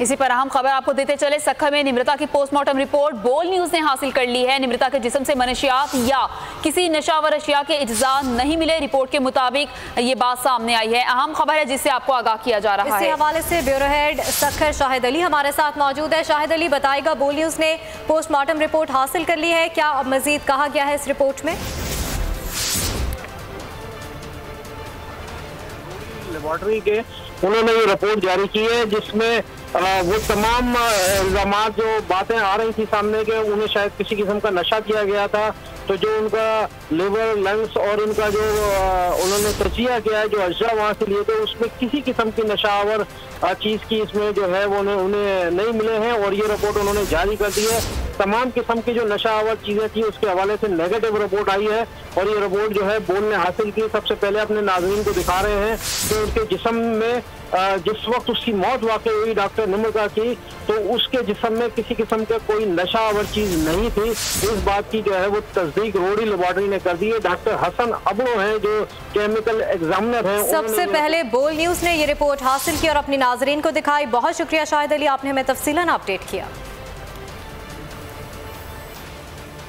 इसी पर अहम खबर आपको देते चले, सक्खर में निमृता की पोस्टमार्टम रिपोर्ट बोल न्यूज ने हासिल कर ली है। निमृता के जिस्म से मनशियात या किसी नशावर अशिया के इज्जा नहीं मिले। रिपोर्ट के मुताबिक ये बात सामने आई है। अहम खबर है जिससे आपको आगाह किया जा रहा है। इसी हवाले से ब्यूरो हेड सक्खर शाहिद अली हमारे साथ मौजूद है। शाहिद अली बताएगा, बोल न्यूज ने पोस्टमार्टम रिपोर्ट हासिल कर ली है, क्या मजीद कहा गया है इस रिपोर्ट में? लेबॉर्टरी के उन्होंने ये रिपोर्ट जारी की है जिसमें वो तमाम इल्जाम जो बातें आ रही थी सामने के उन्हें शायद किसी किस्म का नशा किया गया था, तो जो उनका लिवर, लंग्स और उनका जो उन्होंने तजिया किया है, जो अज्जा वहाँ से लिए थे, उसमें किसी किस्म की नशावर चीज़ की इसमें जो है वो उन्हें नहीं मिले हैं और ये रिपोर्ट उन्होंने जारी कर दी है। तमाम किस्म की जो नशावर चीज़ें थी उसके हवाले से नेगेटिव रिपोर्ट आई है और ये रिपोर्ट जो है बोल ने हासिल की। सबसे पहले अपने नाज़रीन को दिखा रहे हैं कि उनके जिस्म में जिस वक्त उसकी मौत वाक़ई हुई डॉक्टर निमृता की, तो उसके जिस्म में किसी किस्म का कोई नशावर चीज़ नहीं थी। इस बात की जो है वो तस्दीक रोड़ी लेबॉर्टरी ने कर दी है। डॉक्टर हसन अबड़ो हैं जो केमिकल एग्जामिनर हैं। सबसे पहले बोल न्यूज़ ने ये रिपोर्ट हासिल की और अपनी नाजरीन को दिखाई। बहुत शुक्रिया शाहिद अली, आपने हमें तफसीलन अपडेट किया।